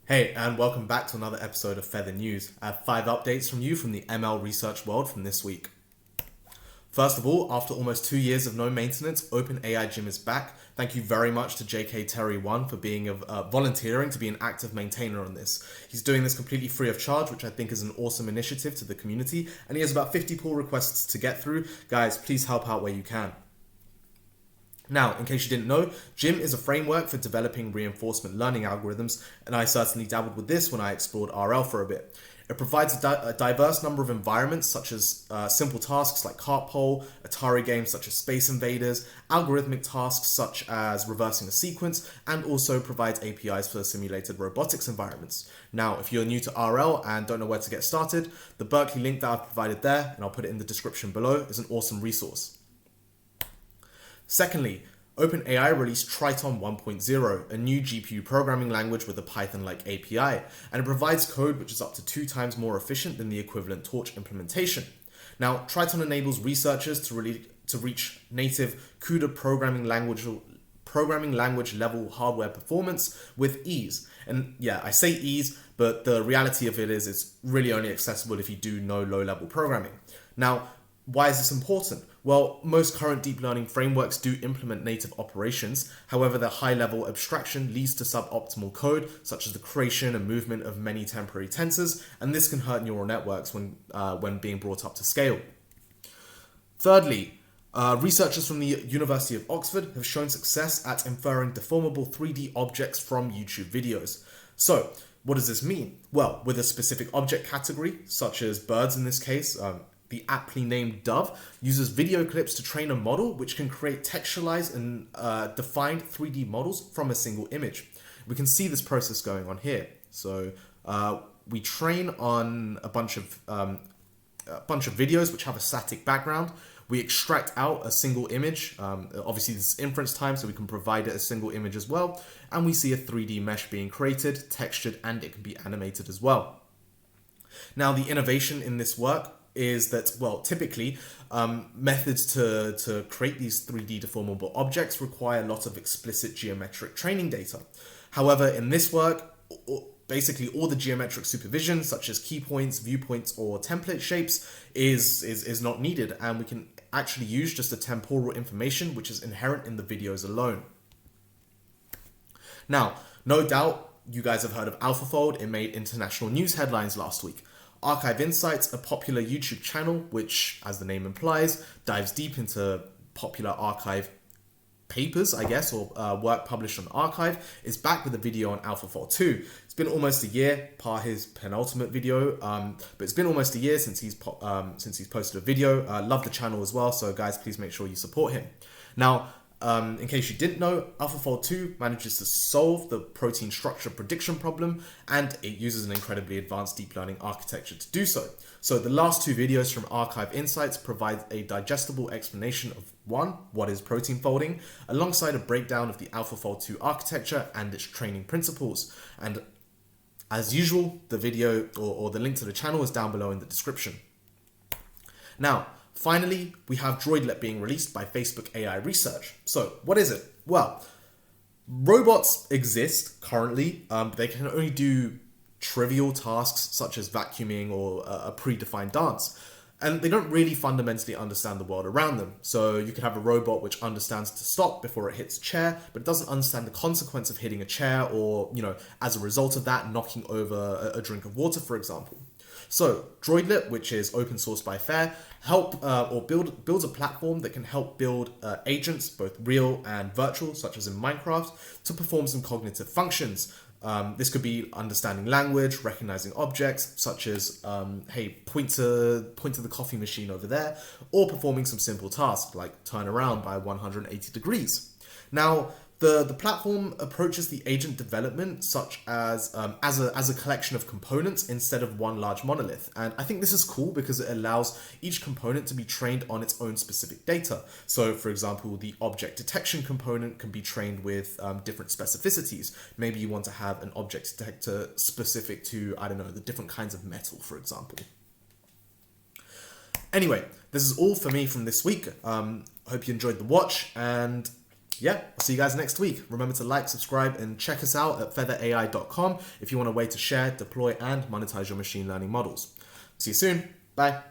Hey, and welcome back to another episode of Feather News. I have 5 updates from you from the ML research world from this week. First of all, after almost 2 years of no maintenance, OpenAI Gym is back. Thank you very much to JK Terry1 for being volunteering to be an active maintainer on this. He's doing this completely free of charge, which I think is an awesome initiative to the community, and he has about 50 pull requests to get through. Guys, please help out where you can. Now, in case you didn't know, Gym is a framework for developing reinforcement learning algorithms, and I certainly dabbled with this when I explored RL for a bit. It provides a diverse number of environments, such as simple tasks like cart pole, Atari games such as Space Invaders, algorithmic tasks such as reversing a sequence, and also provides APIs for simulated robotics environments. Now, if you're new to RL and don't know where to get started, the Berkeley link that I've provided there, and I'll put it in the description below, is an awesome resource. Secondly, OpenAI released Triton 1.0, a new GPU programming language with a Python-like API, and it provides code which is up to 2 times more efficient than the equivalent Torch implementation. Now, Triton enables researchers to reach native CUDA programming language level hardware performance with ease. And yeah, I say ease, but the reality of it is it's really only accessible if you do know low-level programming. Now, why is this important? Well, most current deep learning frameworks do implement native operations. However, their high-level abstraction leads to suboptimal code, such as the creation and movement of many temporary tensors, and this can hurt neural networks when being brought up to scale. Thirdly, researchers from the University of Oxford have shown success at inferring deformable 3D objects from YouTube videos. So, what does this mean? Well, with a specific object category, such as birds in this case, the aptly named Dove uses video clips to train a model which can create textualized and defined 3D models from a single image. We can see this process going on here. So we train on a bunch of videos which have a static background. We extract out a single image. Obviously, this is inference time, so we can provide it a single image as well. And we see a 3D mesh being created, textured, and it can be animated as well. Now, the innovation in this work is that, well, typically methods to create these 3D deformable objects require a lot of explicit geometric training data. However, in this work, basically all the geometric supervision, such as key points, viewpoints, or template shapes, is not needed, and we can actually use just the temporal information which is inherent in the videos alone. Now, no doubt you guys have heard of AlphaFold. It made international news headlines last week. Arxiv Insights, a popular YouTube channel which, as the name implies, dives deep into popular archive papers, I guess, or work published on Archive, is back with a video on AlphaFold2. It's been almost a year, par his penultimate video, but it's been almost a year since he's posted a video. Love the channel as well, so guys, please make sure you support him. Now, in case you didn't know, AlphaFold2 manages to solve the protein structure prediction problem, and it uses an incredibly advanced deep learning architecture to do so. So the last 2 videos from Arxiv Insights provide a digestible explanation of 1, what is protein folding, alongside a breakdown of the AlphaFold2 architecture and its training principles. And as usual, the video or the link to the channel is down below in the description. Now, finally, we have droidlet being released by Facebook AI Research. So, what is it? Well, robots exist currently, but they can only do trivial tasks such as vacuuming or a predefined dance. And they don't really fundamentally understand the world around them. So you could have a robot which understands to stop before it hits a chair, but it doesn't understand the consequence of hitting a chair or, as a result of that, knocking over a drink of water, for example. So droidlet, which is open source by FAIR, builds a platform that can help build agents, both real and virtual, such as in Minecraft, to perform some cognitive functions. This could be understanding language, recognizing objects, such as, hey, point to the coffee machine over there, or performing some simple tasks like turn around by 180 degrees. Now, the platform approaches the agent development such as a collection of components instead of one large monolith. And I think this is cool because it allows each component to be trained on its own specific data. So, for example, the object detection component can be trained with different specificities. Maybe you want to have an object detector specific to, I don't know, the different kinds of metal, for example. Anyway, this is all for me from this week. Hope you enjoyed the watch, and yeah, I'll see you guys next week. Remember to like, subscribe, and check us out at featherai.com if you want a way to share, deploy, and monetize your machine learning models. See you soon. Bye.